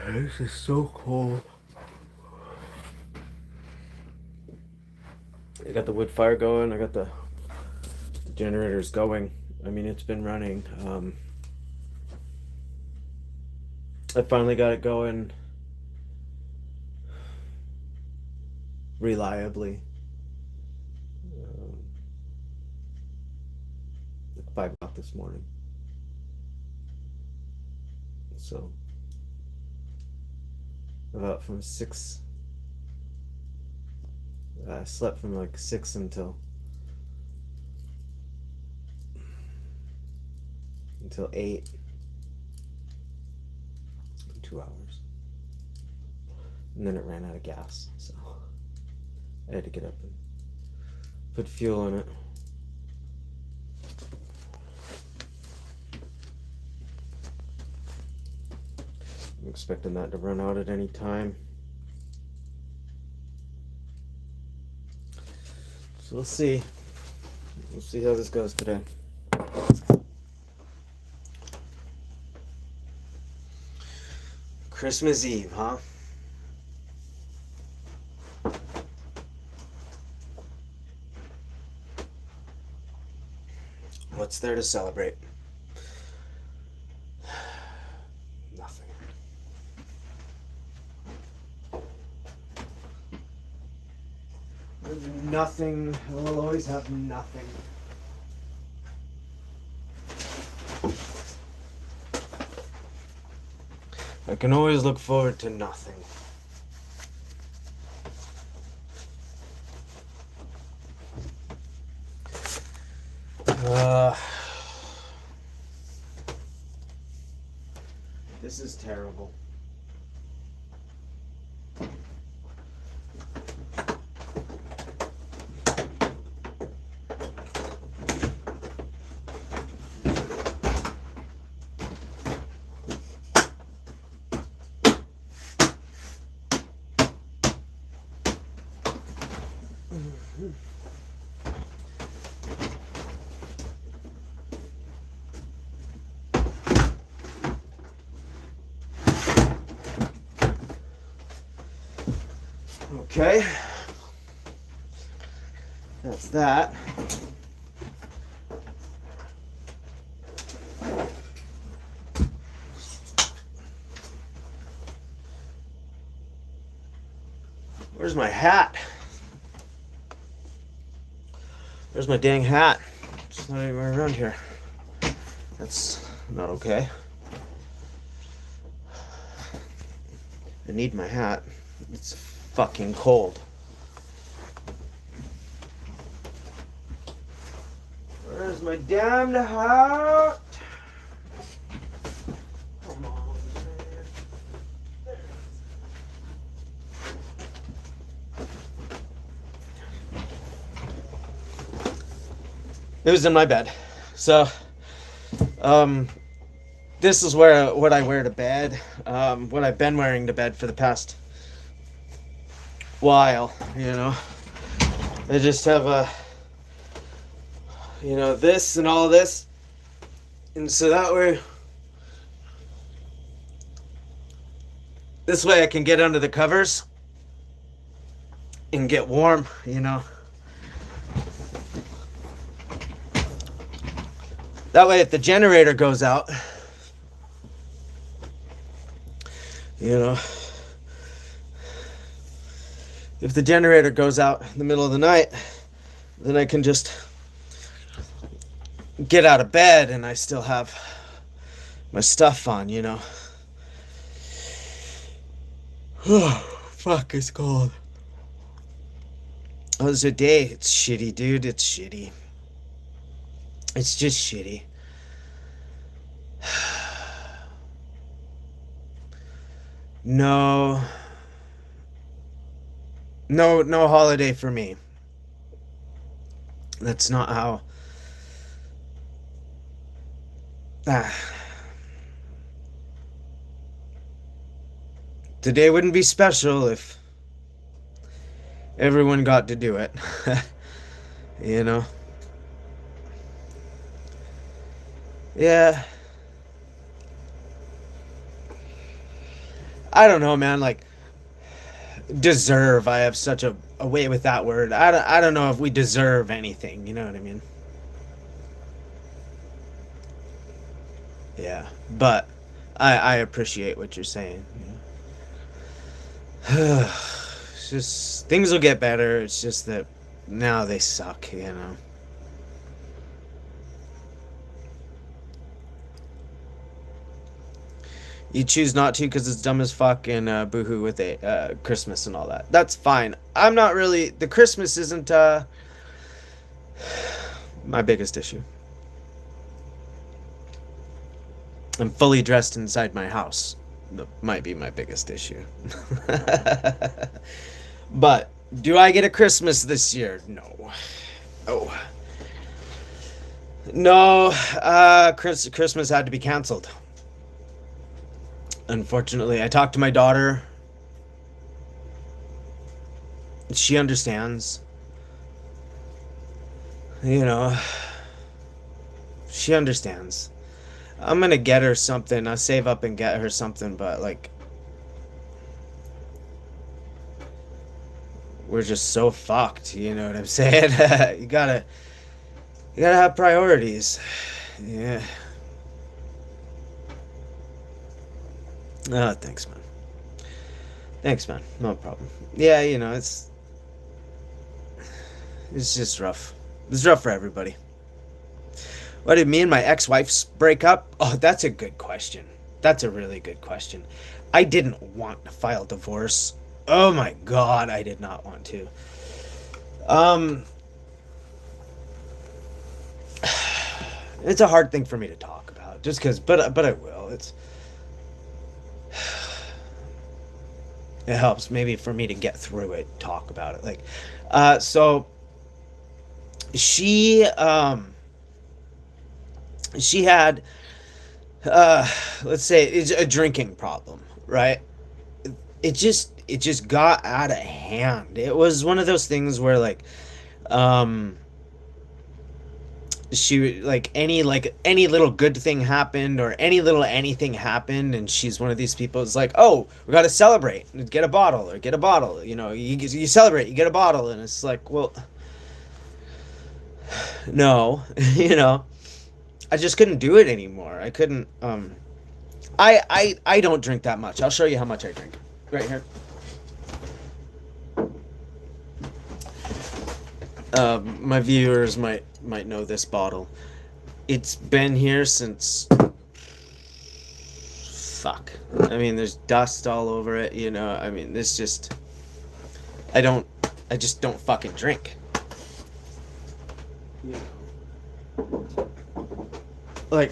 This is so cold. I got the wood fire going. I got the generators going. I mean, it's been running. I finally got it going reliably. Like 5 o'clock this morning. So about from 6. I slept from like 6 until 8. 2 hours, and then it ran out of gas, so I had to get up and put fuel in it. I'm expecting that to run out at any time. So we'll see. We'll see how this goes today. Christmas Eve, huh? What's there to celebrate? Nothing. There's nothing. We'll always have nothing. I can always look forward to nothing. This is terrible. Okay, that's that. Where's my hat? Where's my dang hat? It's not even around here. That's not okay. I need my hat. It's fucking cold. Where's my damned hat? Come on, man. There it was in my bed. So, this is what I wear to bed. What I've been wearing to bed for the past while, I just have this and all this, and so that way, this way I can get under the covers and get warm, That way if the generator goes out, if the generator goes out in the middle of the night, then I can just get out of bed and I still have my stuff on, Fuck, it's cold. Oh, it's a day. It's shitty, dude. It's shitty. It's just shitty. No holiday for me. That's not how. Today wouldn't be special if everyone got to do it. Yeah. I don't know, man. Like, deserve. I have such a way with that word. I don't know if we deserve anything. You know what I mean? Yeah. But I appreciate what you're saying. It's just things will get better. It's just that now they suck. You know. You choose not to because it's dumb as fuck and boohoo with a Christmas and all that. That's fine. I'm not really. The Christmas isn't my biggest issue. I'm fully dressed inside my house. That might be my biggest issue. But do I get a Christmas this year? No. Oh. No, Christmas had to be canceled. Unfortunately, I talked to my daughter. She understands. You know, she understands. I'm gonna get her something. I'll save up and get her something, but like, we're just so fucked. You know what I'm saying? You gotta have priorities. Yeah. Oh, thanks, man. Thanks, man. No problem. Yeah, you know, it's just rough. It's rough for everybody. What did me and my ex-wife break up? Oh, that's a good question. That's a really good question. I didn't want to file divorce. Oh my god, I did not want to. Um, it's a hard thing for me to talk about, just because. But I will. It helps maybe for me to get through it, talk about it. Like, so she she had let's say it's a drinking problem, right? It just got out of hand. It was one of those things where um she like any little good thing happened or any little anything happened, and she's one of these people. It's like, oh, we got to celebrate, get a bottle or get a bottle, you know, you celebrate, you get a bottle, and it's like, well, no. You know, I just couldn't do it anymore. I couldn't. I don't drink that much. I'll show you how much I drink right here. My viewers might know this bottle. It's been here since, fuck. I mean, there's dust all over it. You know. I mean, this just. I don't. I just don't fucking drink. You know. Like.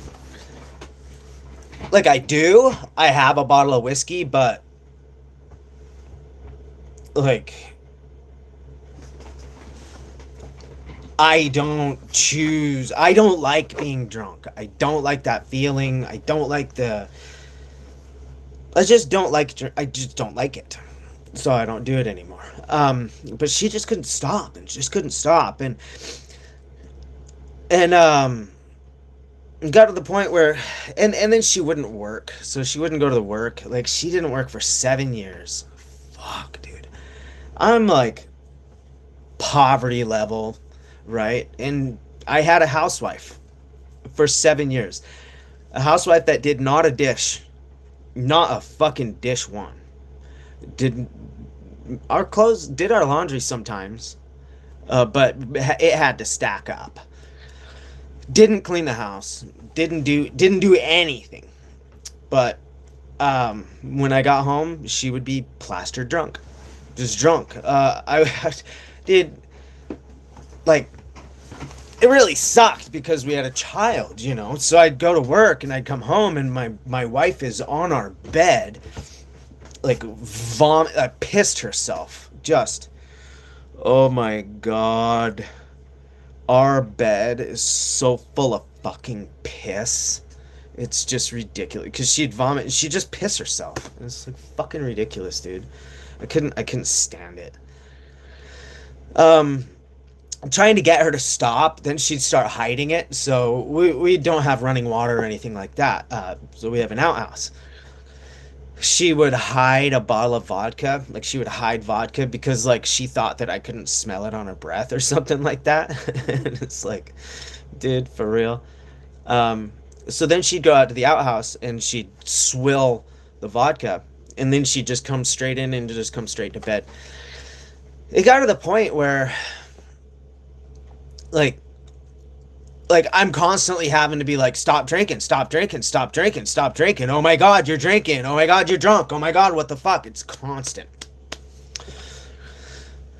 Like I do. I have a bottle of whiskey, but like I don't like being drunk. I don't like that feeling. I just don't like I just don't like it. So I don't do it anymore. But she just couldn't stop and just couldn't stop, and it got to the point where and then she wouldn't work. So she wouldn't go to the work. Like, she didn't work for 7 years. Fuck, dude. I'm like poverty level, right? And I had a housewife for 7 years. A housewife that did not a dish. Not a fucking dish one. Did our laundry sometimes. But it had to stack up. Didn't clean the house. Didn't do anything. But when I got home, she would be plastered drunk. Just drunk. I did, like, it really sucked because we had a child, you know. So I'd go to work and I'd come home and my wife is on our bed, like pissed herself. Just, oh my god. Our bed is so full of fucking piss. It's just ridiculous. Because she'd vomit and she'd just piss herself. It's like fucking ridiculous, dude. I couldn't stand it. Um, I'm trying to get her to stop. Then she'd start hiding it. So we don't have running water or anything like that. So we have an outhouse. she would hide a bottle of vodka. Like she would hide vodka because like she thought that I couldn't smell it on her breath or something like that. And it's like, dude, for real. Um, so then she'd go out to the outhouse and she'd swill the vodka, and then she'd just come straight in and just come straight to bed. It got to the point where like I'm constantly having to be like, stop drinking, stop drinking, stop drinking, stop drinking. Oh my God, you're drinking. Oh my God, you're drunk. Oh my God, what the fuck? It's constant.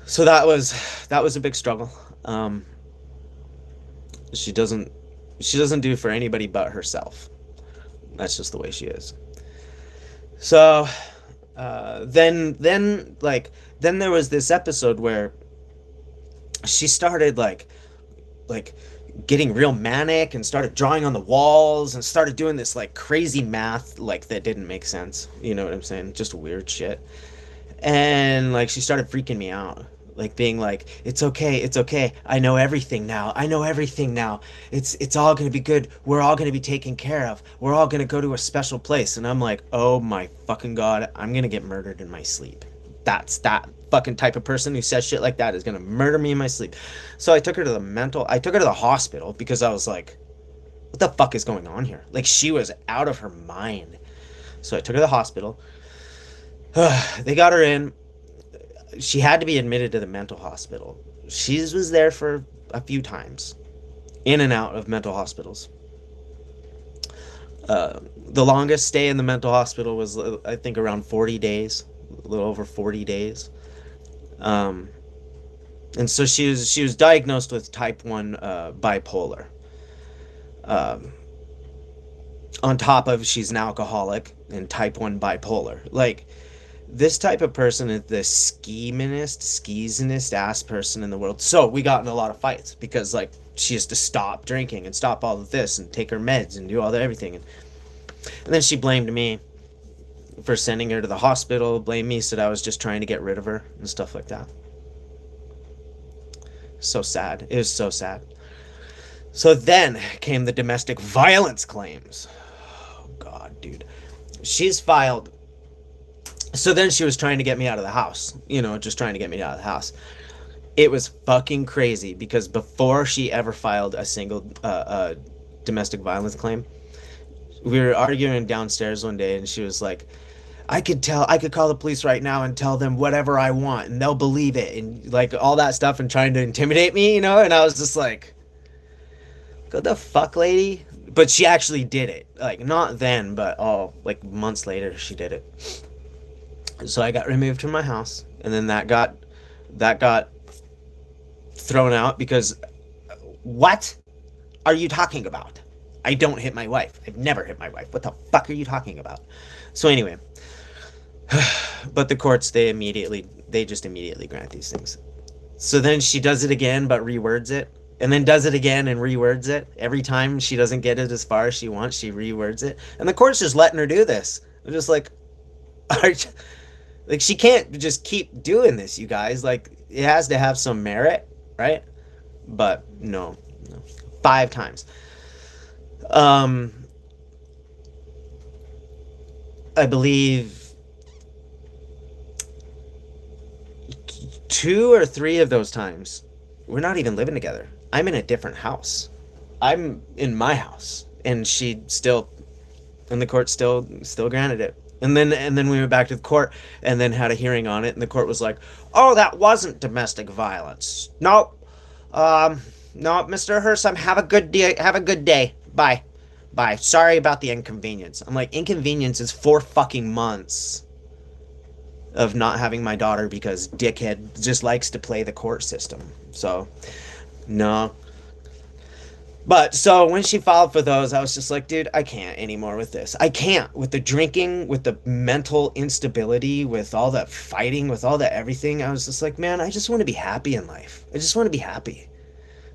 So that was a big struggle. Um, she doesn't she doesn't do for anybody but herself. That's just the way she is. So then there was this episode where she started like getting real manic and started drawing on the walls and started doing this like crazy math like that didn't make sense. You know what I'm saying? Just weird shit. And like she started freaking me out. Like being like, it's okay, it's okay. I know everything now. I know everything now. It's all gonna be good. We're all gonna be taken care of. We're all gonna go to a special place. And I'm like, oh my fucking God, I'm gonna get murdered in my sleep. That's that fucking type of person who says shit like that is gonna murder me in my sleep. So I took her to the hospital because I was like, what the fuck is going on here? Like she was out of her mind. So I took her to the hospital. They got her in. She had to be admitted to the mental hospital. She was there for a few times, in and out of mental hospitals. The longest stay in the mental hospital was, I think, around 40 days, a little over 40 days. Um, and so she was diagnosed with type 1 bipolar. Um, on top of she's an alcoholic and type 1 bipolar. Like, this type of person is the skeezinest ass person in the world. So we got in a lot of fights because like she has to stop drinking and stop all of this and take her meds and do all the everything. And then she blamed me for sending her to the hospital, blamed me, said I was just trying to get rid of her and stuff like that. So sad. It was so sad. So then came the domestic violence claims. Oh God, dude. She's filed. So then she was trying to get me out of the house, just trying to get me out of the house. It was fucking crazy because before she ever filed a single domestic violence claim, we were arguing downstairs one day and she was like, I could call the police right now and tell them whatever I want and they'll believe it and like all that stuff and trying to intimidate me, and I was just like, what the fuck, lady? But she actually did it. Like, not then, but like months later she did it. So I got removed from my house, and then that got thrown out because what are you talking about? I don't hit my wife. I've never hit my wife. What the fuck are you talking about? So anyway, but the courts they just immediately grant these things. So then she does it again but rewords it, and then does it again and rewords it. Every time she doesn't get it as far as she wants, she rewords it. And the court's just letting her do this. They're just like, like she can't just keep doing this, you guys. Like it has to have some merit, right? But no. 5 times. I believe 2 or 3 of those times we're not even living together. I'm in a different house. I'm in my house, and the court still granted it. And then we went back to the court and then had a hearing on it, and the court was like, "Oh, that wasn't domestic violence. No, no, Mr. Hersom, have a good day. Have a good day. Bye, bye. Sorry about the inconvenience." I'm like, inconvenience is 4 fucking months of not having my daughter because dickhead just likes to play the court system. So, no. But so when she filed for those, I was just like, dude, I can't anymore with this. I can't with the drinking, with the mental instability, with all that fighting, with all that everything. I was just like, man, I just want to be happy in life. I just want to be happy.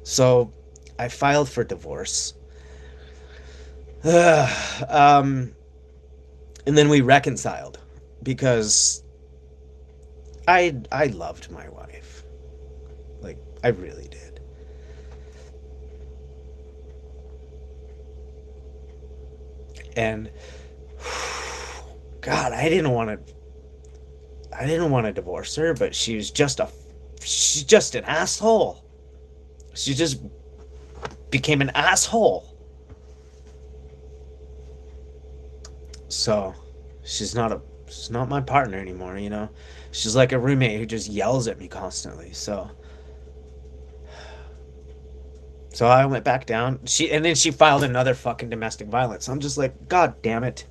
So I filed for divorce. And then we reconciled because I loved my wife. Like, I really did. And God, I didn't want to divorce her, but she's just an asshole. She just became an asshole. So, she's not my partner anymore, you know? She's like a roommate who just yells at me constantly. So I went back down. And then she filed another fucking domestic violence. I'm just like, God damn it.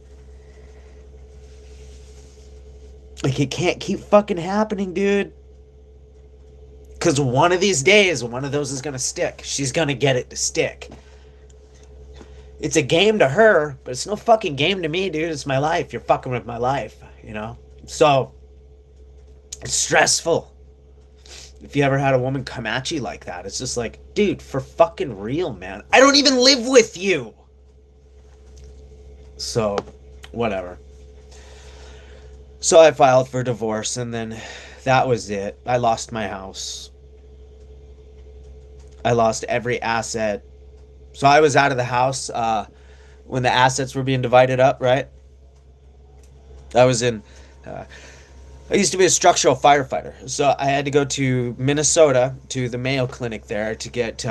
Like, it can't keep fucking happening, dude. Because one of these days, one of those is going to stick. She's going to get it to stick. It's a game to her, but it's no fucking game to me, dude. It's my life. You're fucking with my life, you know? So, it's stressful. If you ever had a woman come at you like that, it's just like, dude, for fucking real, man. I don't even live with you. So, whatever. So I filed for divorce, and then that was it. I lost my house. I lost every asset. So I was out of the house when the assets were being divided up, right? I was in... I used to be a structural firefighter, so I had to go to Minnesota, to the Mayo Clinic there, to get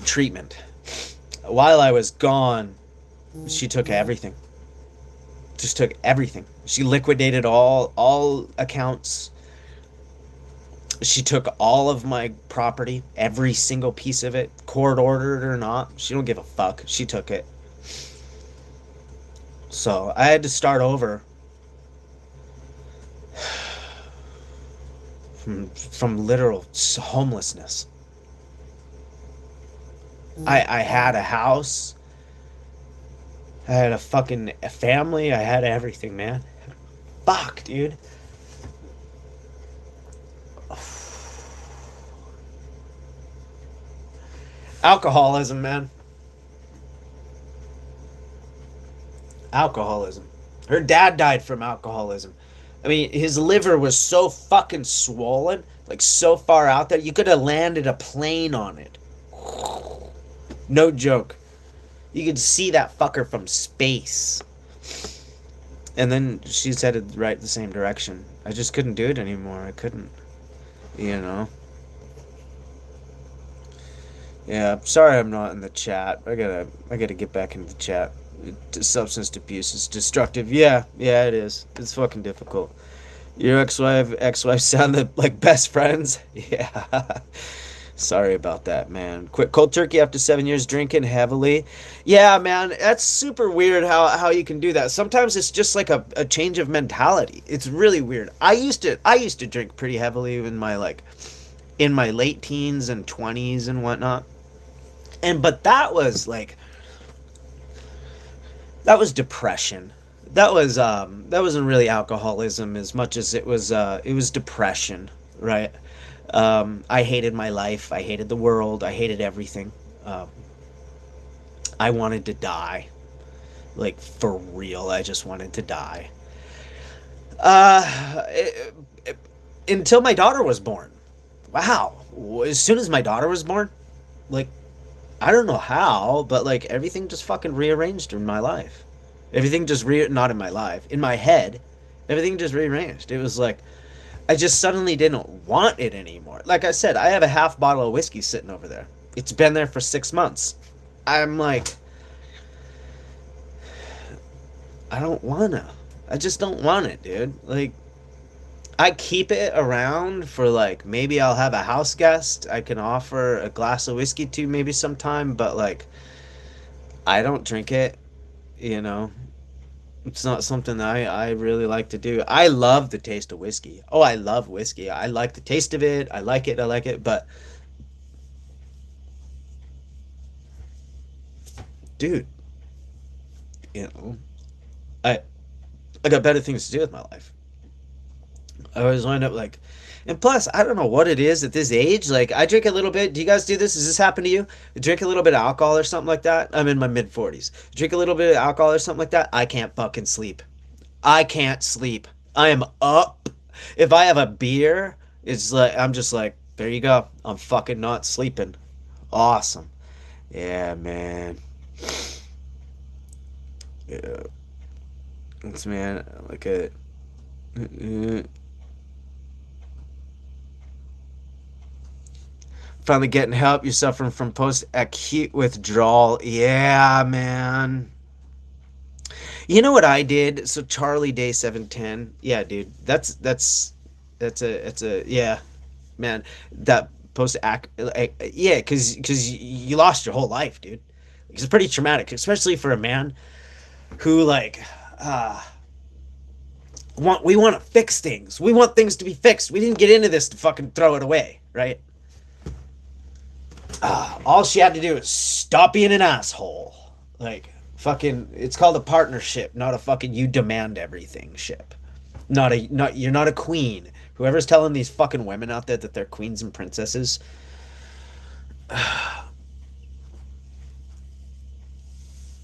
treatment. While I was gone, she took everything. Just took everything. She liquidated all accounts. She took all of my property, every single piece of it, court ordered or not. She don't give a fuck. She took it. So I had to start over. From literal homelessness. I had a house. I had a family. I had everything, man. Fuck, dude. Alcoholism, man. Alcoholism. Her dad died from alcoholism. I mean, his liver was so fucking swollen, like so far out there, you could have landed a plane on it. No joke. You could see that fucker from space. And then she's headed right the same direction. I just couldn't do it anymore. I couldn't. You know? Yeah, sorry I'm not in the chat. I gotta get back into the chat. Substance abuse is destructive. Yeah, it is. It's fucking difficult. Your ex-wife sounded like best friends. Yeah. Sorry about that, man. Quit cold turkey after 7 years drinking heavily. Yeah, man, that's super weird how you can do that. Sometimes it's just like a change of mentality. It's really weird. I used to drink pretty heavily in my late teens and 20s and whatnot. But that was depression. That wasn't really alcoholism as much as it was depression, right? I hated my life. I hated the world. I hated everything. I wanted to die. Like, for real. I just wanted to die. Until my daughter was born. Wow. As soon as my daughter was born, like, I don't know how, but like everything just fucking rearranged in my life. Everything just not in my life, in my head, everything just rearranged. It was like I just suddenly didn't want it anymore. Like I said, I have a half bottle of whiskey sitting over there. It's been there for 6 months. I'm like, I don't wanna. I just don't want it, dude. Like, I keep it around for like, maybe I'll have a house guest I can offer a glass of whiskey to maybe sometime, but like, I don't drink it, you know. It's not something that I really like to do. I love the taste of whiskey. Oh, I love whiskey. I like the taste of it. I like it, but dude, you know, I got better things to do with my life. I always wind up like, and plus, I don't know what it is at this age. Like, I drink a little bit. Do you guys do this? Does this happen to you? You drink a little bit of alcohol or something like that? I'm in my mid-40s. Drink a little bit of alcohol or something like that? I can't fucking sleep. I can't sleep. I am up. If I have a beer, it's like, I'm just like, there you go. I'm fucking not sleeping. Awesome. Yeah, man. Yeah. It's man like a. Finally getting help. You're suffering from post-acute withdrawal. Yeah, man. You know what I did? So Charlie Day 710. Yeah, dude. That's a yeah, man. That post act yeah, cuz you lost your whole life, dude. It's pretty traumatic, especially for a man who like uh we want to fix things. We want things to be fixed. We didn't get into this to fucking throw it away, right? All she had to do is stop being an asshole. Like fucking, it's called a partnership, not a fucking you demand everything ship. Not you're not a queen. Whoever's telling these fucking women out there that they're queens and princesses,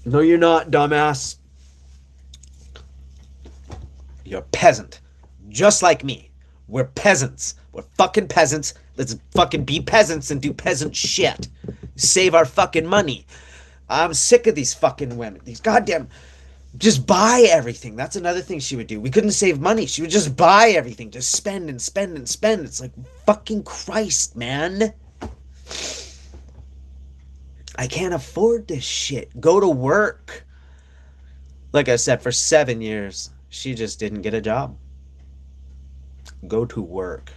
no, you're not, dumbass. You're a peasant, just like me. We're peasants. We're fucking peasants. Let's fucking be peasants and do peasant shit. Save our fucking money. I'm sick of these fucking women. These goddamn. Just buy everything. That's another thing she would do. We couldn't save money. She would just buy everything. Just spend and spend and spend. It's like, fucking Christ, man. I can't afford this shit. Go to work. Like I said, for 7 years, she just didn't get a job. Go to work.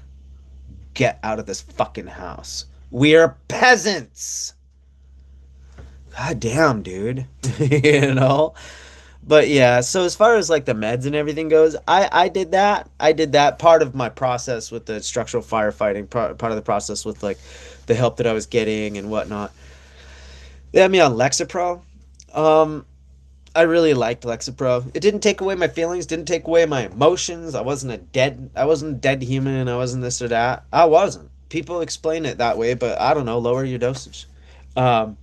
Get out of this fucking house. We're peasants. God damn, dude. You know? But yeah, so as far as like the meds and everything goes, I did that. I did that part of my process with the structural firefighting, part of the process with like the help that I was getting and whatnot. They had me on Lexapro. I really liked Lexapro. It didn't take away my feelings, didn't take away my emotions. I wasn't a dead human. I wasn't this or that. I wasn't. People explain it that way, but I don't know. Lower your dosage. I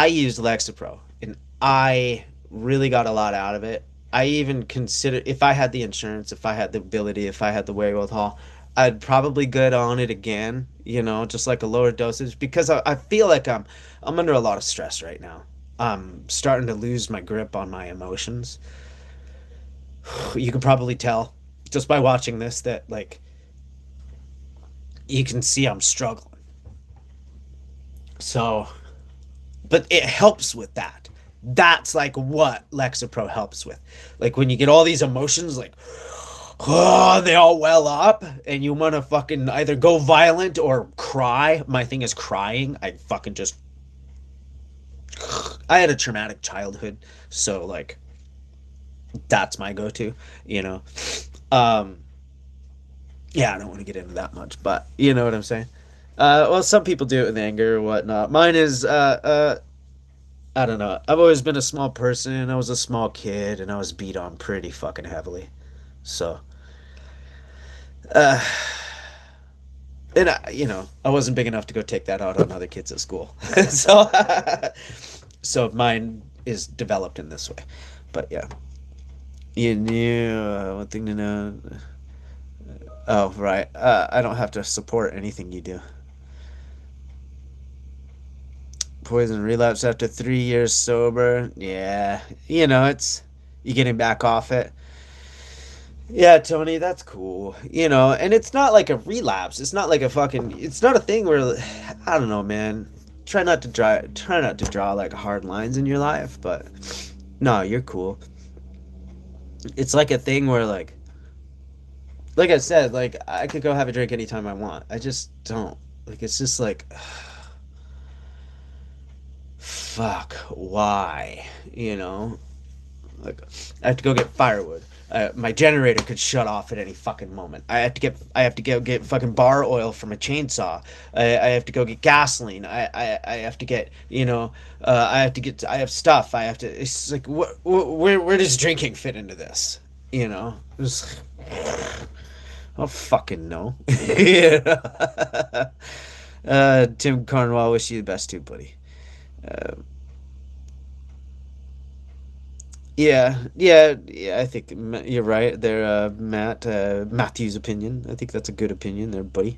used Lexapro, and I really got a lot out of it. I even consider if I had the insurance, if I had the ability, if I had the wherewithal, I'd probably get on it again. You know, just like a lower dosage because I feel like I'm under a lot of stress right now. I'm starting to lose my grip on my emotions. You can probably tell just by watching this that like you can see I'm struggling. So, but it helps with that. That's like what Lexapro helps with. Like when you get all these emotions, like, oh, they all well up, and you want to fucking either go violent or cry. My thing is crying. I fucking just. I had a traumatic childhood, so like, that's my go-to, you know. Um, yeah, I don't want to get into that much, but you know what I'm saying. Well, some people do it with anger or whatnot. Mine is I don't know. I've always been a small person. I was a small kid, and I was beat on pretty fucking heavily. So, uh, and I wasn't big enough to go take that out on other kids at school. So, so mine is developed in this way. But yeah, you knew one thing to know. Oh right, I don't have to support anything you do. Poison relapse after 3 years sober. Yeah, it's you getting back off it. Yeah, Tony, that's cool. And it's not like a relapse. It's not like a fucking. It's not a thing where I don't know, man. Try not to draw like hard lines in your life, but no, you're cool. It's like a thing where like I said, like I could go have a drink anytime I want. I just don't. Like it's just like fuck, why? Like I have to go get firewood. My generator could shut off at any fucking moment. I have to go get fucking bar oil from a chainsaw. I have to go get gasoline. I have to get I have stuff. It's like where does drinking fit into this? It's, I don't fucking know. Tim Cornwall, wish you the best too, buddy. Uh, yeah. I think you're right there, Matthew's opinion. I think that's a good opinion there, buddy.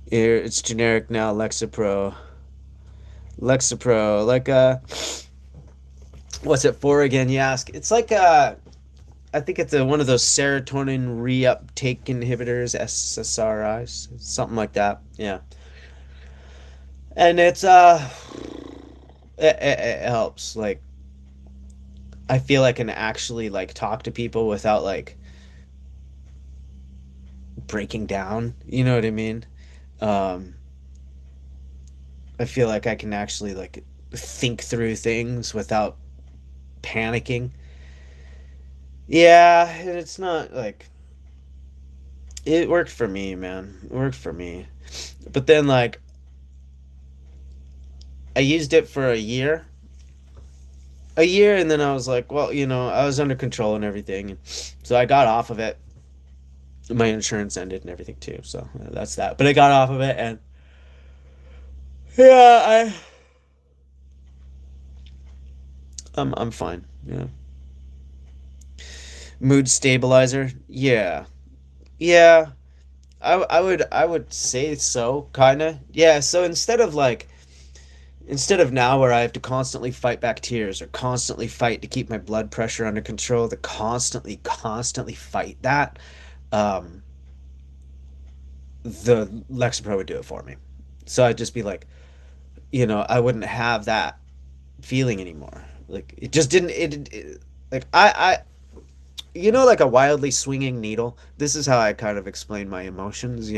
Here, it's generic now. Lexapro, like What's it for again, you ask? It's like I think it's one of those serotonin reuptake inhibitors, SSRIs, something like that. Yeah, and it helps. Like I feel I can actually like talk to people without like breaking down. You know what I mean? Um, I feel like I can actually like think through things without panicking. Yeah, it's not like it worked for me, man. It worked for me. But then like I used it for a year, and then I was like, well, I was under control and everything, and so I got off of it. My insurance ended and everything too, so that's that. But I got off of it, and yeah, I'm fine. Yeah, mood stabilizer. Yeah, yeah. I would say so, kind of. Yeah. So instead of now where I have to constantly fight back tears or constantly fight to keep my blood pressure under control, to constantly fight that, um, the Lexapro would do it for me. So I'd just be like, I wouldn't have that feeling anymore. Like it just didn't. Like like a wildly swinging needle. This is how I kind of explain my emotions.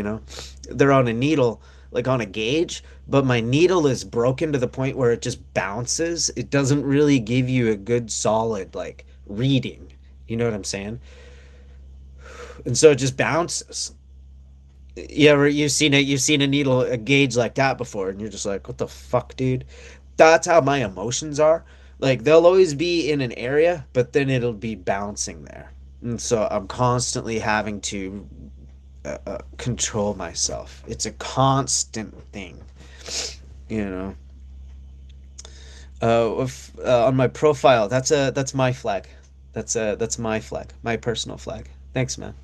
They're on a needle, like on a gauge, but my needle is broken to the point where it just bounces. It doesn't really give you a good solid like reading. You know what I'm saying? And so it just bounces. Yeah, you've seen a needle, a gauge like that before, and you're just like, what the fuck, dude? That's how my emotions are. Like they'll always be in an area, but then it'll be bouncing there, and so I'm constantly having to control myself. It's a constant thing, you know. On my profile, that's my flag. That's my flag, my personal flag. Thanks, man.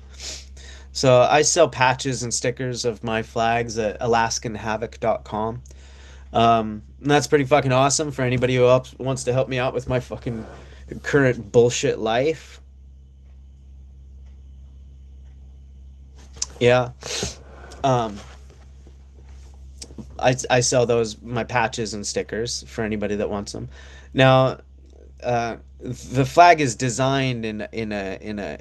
So I sell patches and stickers of my flags at AlaskanHavoc.com. And that's pretty fucking awesome for anybody who wants to help me out with my fucking current bullshit life. Yeah. Um, I sell those my patches and stickers for anybody that wants them. Now, the flag is designed in a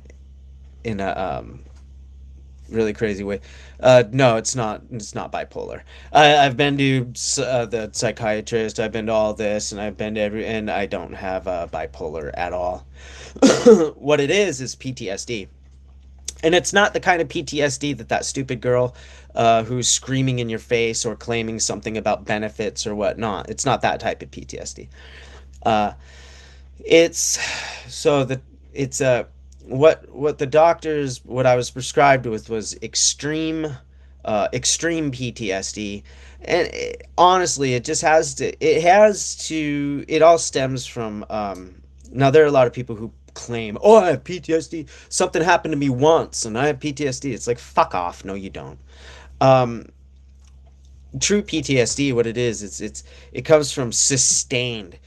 really crazy way. No, it's not. It's not bipolar. I've been to the psychiatrist. I've been to all this, and I've been to and I don't have bipolar at all. What it is PTSD, and it's not the kind of PTSD that stupid girl who's screaming in your face or claiming something about benefits or whatnot. It's not that type of PTSD. Uh, it's so that it's a what the doctors what I was prescribed with was extreme PTSD, and honestly, it all stems from now there are a lot of people who claim, oh, I have PTSD, something happened to me once and I have PTSD. It's like, fuck off, no you don't. um True PTSD, what it is, it comes from sustained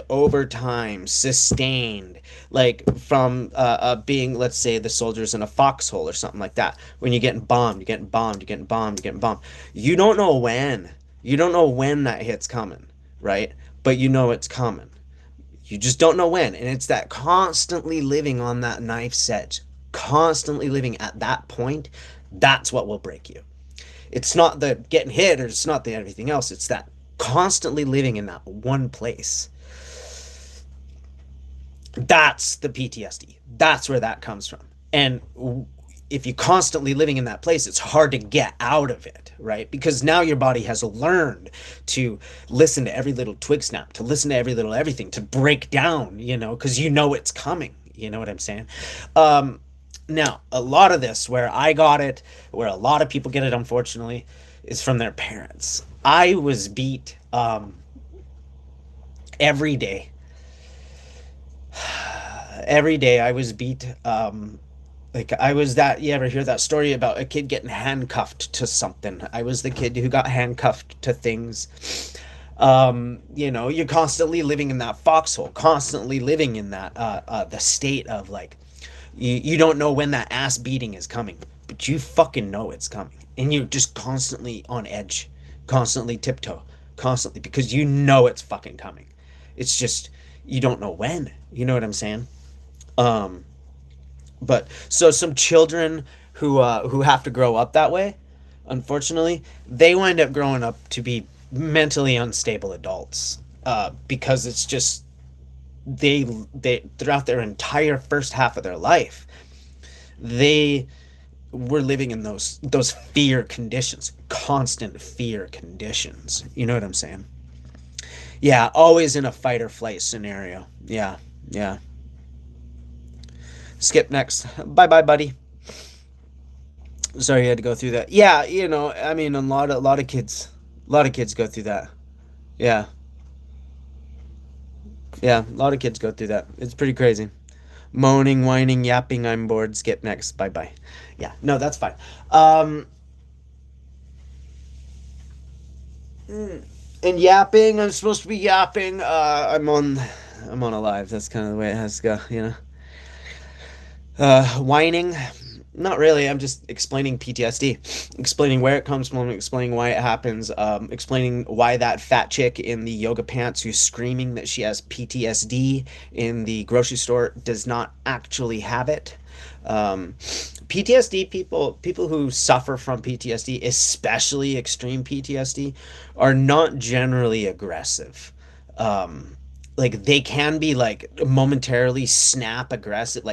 over time, sustained, like from being, let's say, the soldiers in a foxhole or something like that. When you're getting bombed, you're getting bombed, you're getting bombed, you're getting bombed. You don't know when that hit's coming, right? But you know it's coming. You just don't know when, and it's that constantly living on that knife's edge, constantly living at that point. That's what will break you. It's not the getting hit, or it's not the everything else. It's that constantly living in that one place. That's the PTSD. That's where that comes from. And if you're constantly living in that place, it's hard to get out of it, right? Because now your body has learned to listen to every little twig snap, to listen to every little everything, to break down, because it's coming. You know what I'm saying? Now, a lot of this, where I got it, where a lot of people get it, unfortunately, is from their parents. I was beat every day. Every day I was beat. Like I was that. You ever hear that story about a kid getting handcuffed to something? I was the kid who got handcuffed to things. You're constantly living in that foxhole, constantly living in that the state of like you don't know when that ass beating is coming, but you fucking know it's coming, and you're just constantly on edge, constantly tiptoe, constantly because you know it's fucking coming. It's just you don't know when. You know what I'm saying? Um, but so some children who have to grow up that way, unfortunately, they wind up growing up to be mentally unstable adults because it's just they throughout their entire first half of their life they were living in those fear conditions, constant fear conditions. You know what I'm saying? Yeah, always in a fight or flight scenario. Yeah, yeah. Skip next. Bye bye, buddy. Sorry you had to go through that. Yeah, I mean, a lot of kids go through that. Yeah, yeah, a lot of kids go through that. It's pretty crazy. Moaning, whining, yapping. I'm bored. Skip next. Bye bye. Yeah, no, that's fine. Um, and yapping. I'm supposed to be yapping. I'm on a live. That's kind of the way it has to go. Whining. Not really. I'm just explaining PTSD, explaining where it comes from, explaining why it happens, explaining why that fat chick in the yoga pants who's screaming that she has PTSD in the grocery store does not actually have it. PTSD people who suffer from PTSD, especially extreme PTSD, are not generally aggressive. Like they can be like momentarily snap aggressive,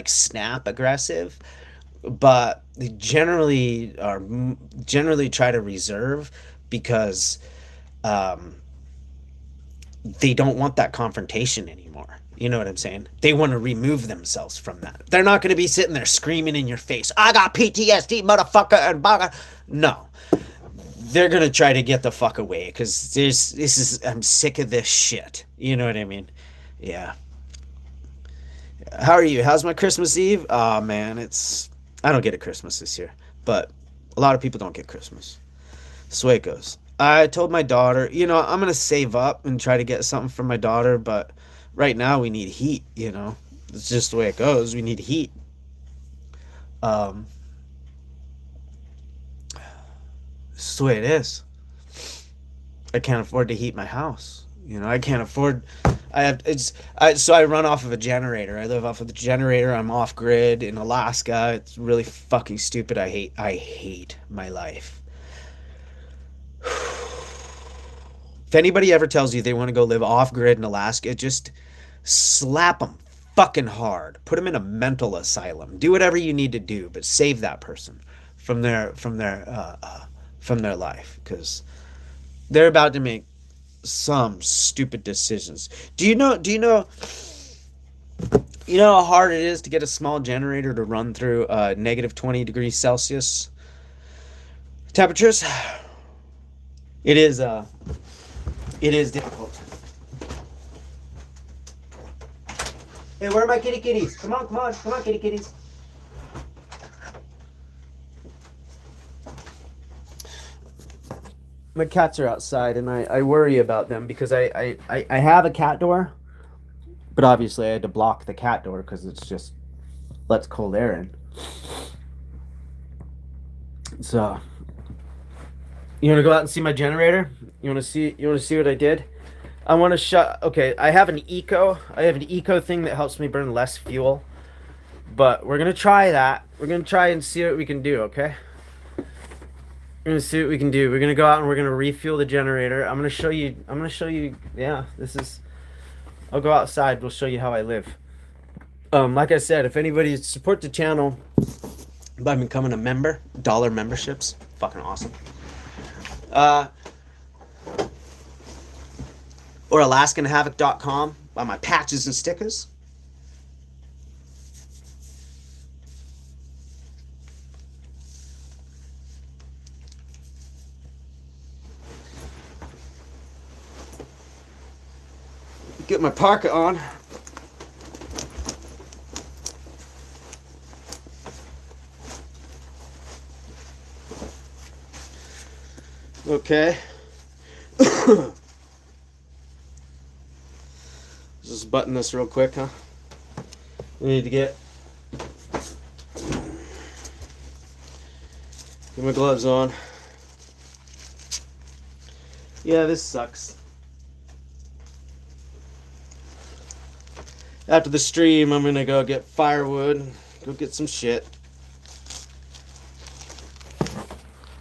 but they generally try to reserve because um, they don't want that confrontation anymore. You know what I'm saying? They want to remove themselves from that. They're not going to be sitting there screaming in your face, "I got PTSD, motherfucker!" and blah. No, they're gonna try to get the fuck away because I'm sick of this shit. You know what I mean? Yeah. How are you? How's my Christmas Eve? Oh man, I don't get a Christmas this year, but a lot of people don't get Christmas. That's the way it goes. I told my daughter, I'm gonna save up and try to get something for my daughter, but right now we need heat. It's just the way it goes. We need heat. Um, it's the way it is. I can't afford to heat my house. I can't afford. I have so I run off of a generator. I live off of the generator. I'm off grid in Alaska. It's really fucking stupid. I hate my life. If anybody ever tells you they want to go live off grid in Alaska, just slap them fucking hard. Put them in a mental asylum. Do whatever you need to do, but save that person from their life because they're about to make some stupid decisions. Do you know how hard it is to get a small generator to run through negative 20 degrees Celsius temperatures? It is difficult. Hey, where are my kitty kitties? Come on, come on, come on, kitty kitties. My cats are outside and I worry about them because I have a cat door, but obviously I had to block the cat door because it's just lets cold air in. So you want to go out and see my generator? You want to see what I did? I want to shut. Okay, I have an eco thing that helps me burn less fuel, but we're gonna try that. We're gonna try and see what we can do. Okay. We're gonna see what we can do. We're gonna go out and we're gonna refuel the generator. I'm gonna show you. Yeah, this is. I'll go outside. We'll show you how I live. Like I said, if anybody support the channel by becoming a member, dollar memberships, fucking awesome. Uh, or AlaskanHavoc.com. Buy my patches and stickers. Get my parka on. Okay. button this real quick, huh? We need to get my gloves on. Yeah, this sucks. After the stream, I'm gonna go get firewood, go get some shit.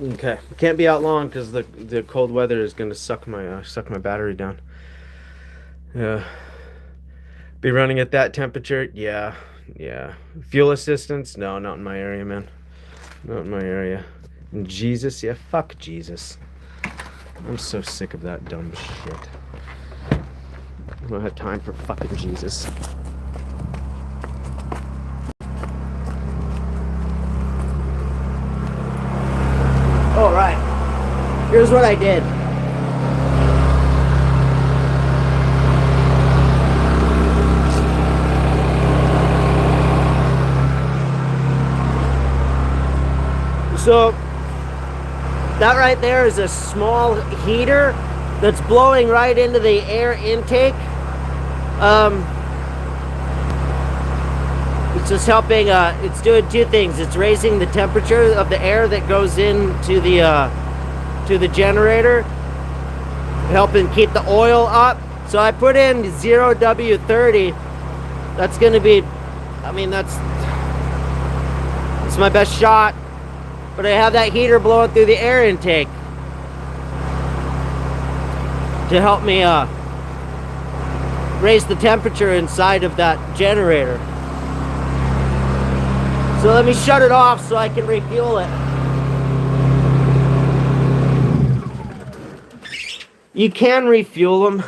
Okay, can't be out long because the cold weather is gonna suck my battery down. Yeah, be running at that temperature. Yeah. Fuel assistance? No, not in my area, man. Not in my area. And Jesus? Yeah, fuck Jesus. I'm so sick of that dumb shit. I don't have time for fucking Jesus. All right. Here's what I did. So that right there is a small heater that's blowing right into the air intake. It's just helping, it's doing two things. It's raising the temperature of the air that goes into the generator, helping keep the oil up. So I put in 0W30. That's going to be, I mean, that's my best shot. But I have that heater blowing through the air intake to help me raise the temperature inside of that generator. So let me shut it off so I can refuel it. You can refuel them.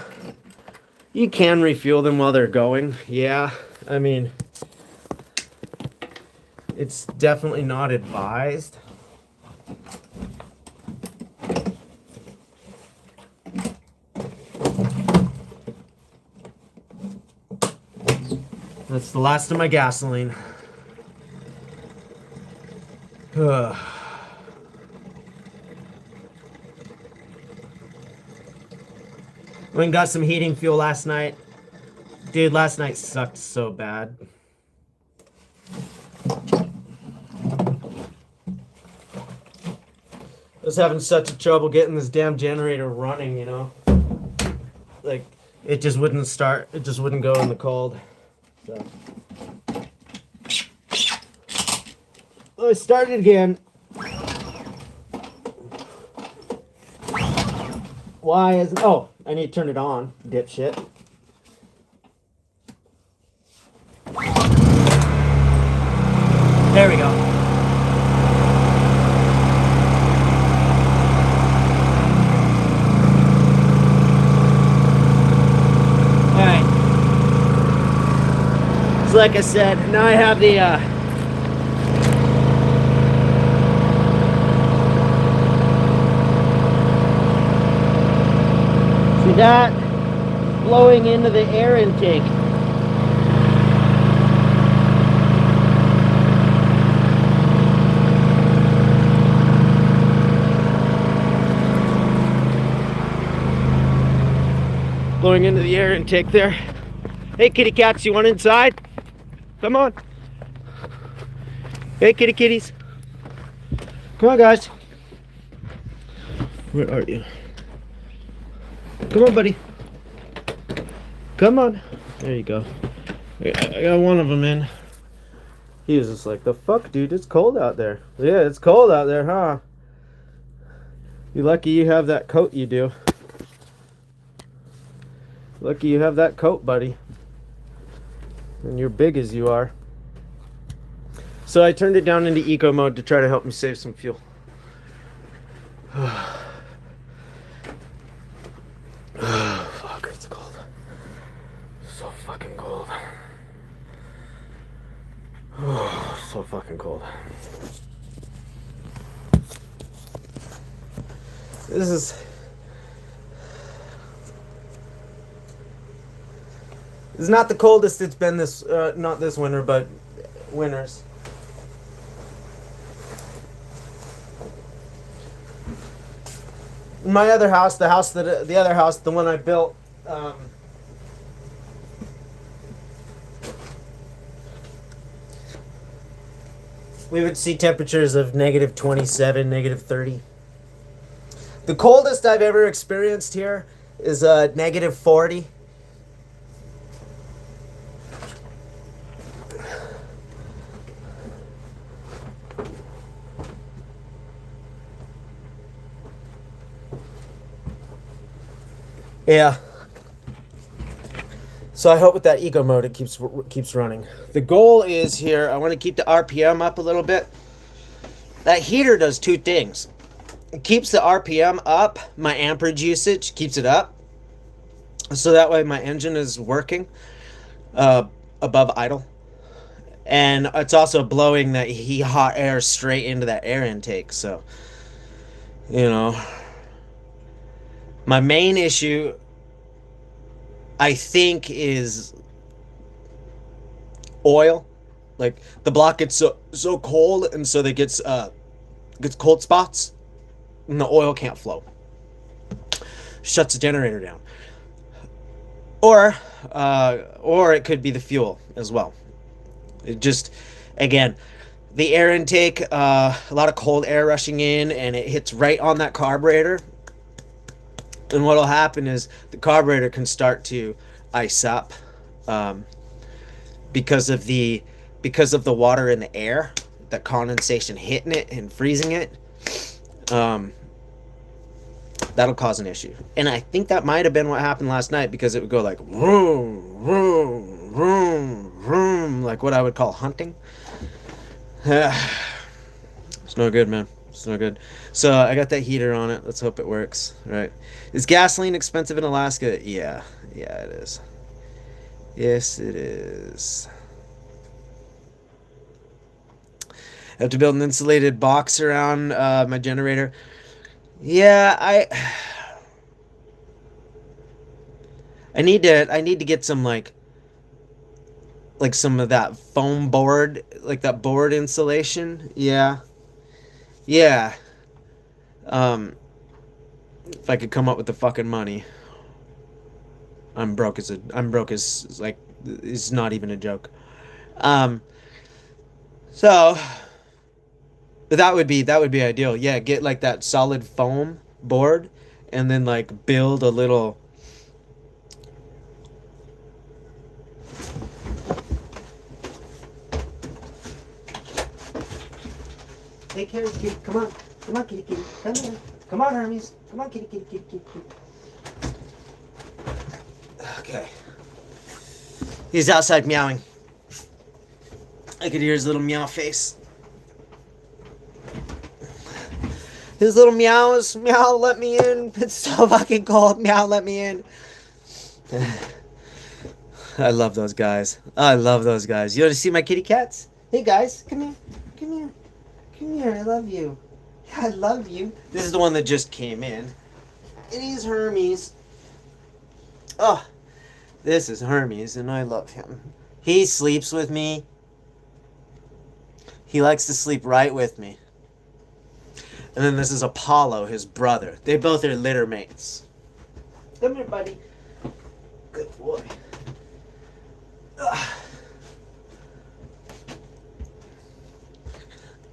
You can refuel them while they're going. Yeah, I mean, it's definitely not advised. That's the last of my gasoline. Went and got some heating fuel last night. Dude, last night sucked so bad. I was having such a trouble getting this damn generator running, you know? Like, it just wouldn't start. It just wouldn't go in the cold. So. Oh, I started again. Why isn't... Oh, I need to turn it on, dipshit. There we go. Alright. So like I said, now I have the see that blowing into the air intake. Blowing into the air intake there. Hey kitty cats, you want inside? Come on. Hey kitty kitties. Come on guys. Where are you? Come on, buddy. Come on. There you go. I got one of them in. He was just like, the fuck, dude? It's cold out there. Yeah, it's cold out there, huh? You're lucky you have that coat you do. Lucky you have that coat, buddy. And you're big as you are. So I turned it down into eco mode to try to help me save some fuel. Fuck, it's cold. So fucking cold. Oh, so fucking cold. This is not the coldest it's been this, not this winter, but winters. My other house, the other house, the one I built, we would see temperatures of negative 27, negative 30. The coldest I've ever experienced here is negative 40. Yeah. So I hope with that eco mode it keeps running. The goal is here, I want to keep the RPM up a little bit. That heater does two things. It keeps the RPM up, my amperage usage keeps it up. So that way my engine is working above idle. And it's also blowing that hot air straight into that air intake. So, you know, my main issue, I think, is oil. Like the block gets so cold, and so they gets cold spots, and the oil can't flow. Shuts the generator down. Or it could be the fuel as well. It just, again, the air intake, a lot of cold air rushing in, and it hits right on that carburetor. And what'll happen is the carburetor can start to ice up, because of the water in the air, the condensation hitting it and freezing it. That'll cause an issue. And I think that might have been what happened last night, because it would go like vroom, vroom, vroom, vroom, like what I would call hunting. It's no good, man. It's no good. So I got that heater on it. Let's hope it works. Right. Is gasoline expensive in Alaska? Yeah. Yeah, it is. Yes, it is. I have to build an insulated box around my generator. Yeah, I need to get some like some of that foam board, like that board insulation. Yeah. Yeah. If I could come up with the fucking money. I'm broke as like, it's not even a joke. So that would be ideal. Yeah, get like that solid foam board, and then like build a little. Take care, kitty. Come on, kitty, kitty. Come here. Come on, Hermes. Come on, kitty, kitty, kitty, kitty, kitty. Okay. He's outside meowing. I could hear his little meow face. His little meows. Meow, let me in. It's so fucking cold. Meow, let me in. I love those guys. I love those guys. You want to see my kitty cats? Hey, guys. Come here. Come here. Come here. I love you. I love you. This is the one that just came in. And he's Hermes. Oh, this is Hermes, and I love him. He sleeps with me. He likes to sleep right with me. And then this is Apollo, his brother. They both are litter mates. Come here, buddy. Good boy. Ugh.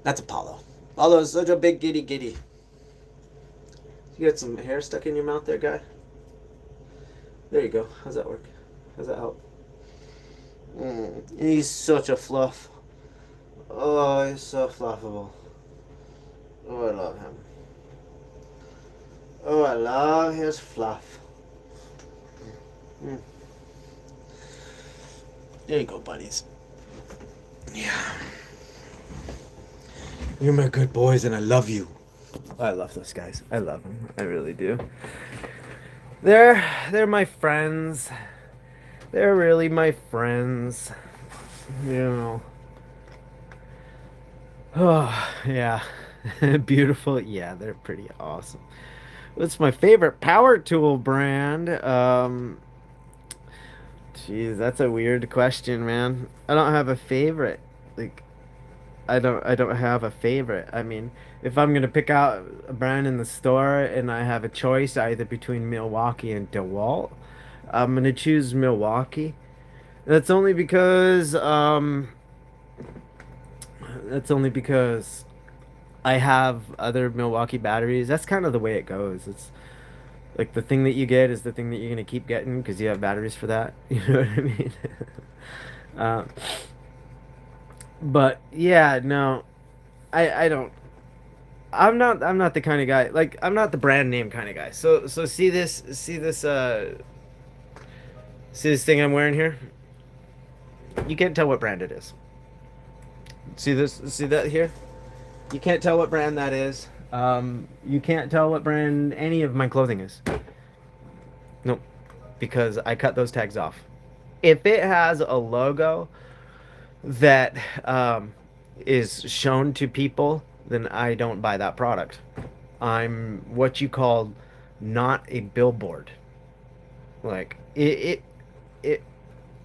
That's Apollo. Apollo's such a big giddy giddy. You got some hair stuck in your mouth there, guy? There you go. How's that work? How's that help? He's such a fluff. Oh, he's so fluffable. Oh, I love him. Oh, I love his fluff. There you go, buddies. Yeah. You're my good boys, and I love you. I love those guys. I love them. I really do. They're my friends. They're really my friends. You know. Oh, yeah. Beautiful. Yeah, they're pretty awesome. What's my favorite power tool brand? Jeez, that's a weird question, man. I don't have a favorite. Like, I don't have a favorite. I mean, if I'm gonna pick out a brand in the store and I have a choice either between Milwaukee and DeWalt, I'm gonna choose Milwaukee. That's only because That's only because I have other Milwaukee batteries. That's kind of the way it goes. It's like the thing that you get is the thing that you're gonna keep getting because you have batteries for that. You know what I mean? um, but yeah, no, I don't. I'm not the kind of guy. Like I'm not the brand name kind of guy. So see this thing I'm wearing here. You can't tell what brand it is. See that here? You can't tell what brand that is. You can't tell what brand any of my clothing is. Nope, because I cut those tags off. If it has a logo that is shown to people, then I don't buy that product. I'm what you call not a billboard. Like it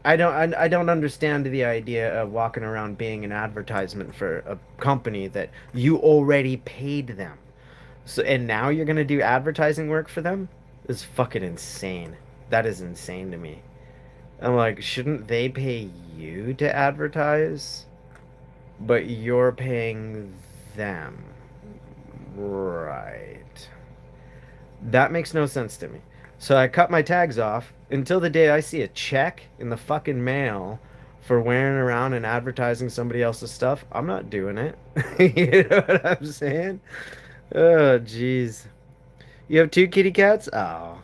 I don't understand the idea of walking around being an advertisement for a company that you already paid them. So and now you're gonna do advertising work for them? It's fucking insane. That is insane to me. I'm like, shouldn't they pay you to advertise? But you're paying them. Right. That makes no sense to me. So I cut my tags off until the day I see a check in the fucking mail for wearing around and advertising somebody else's stuff. I'm not doing it. You know what I'm saying? Oh, jeez. You have two kitty cats? Oh,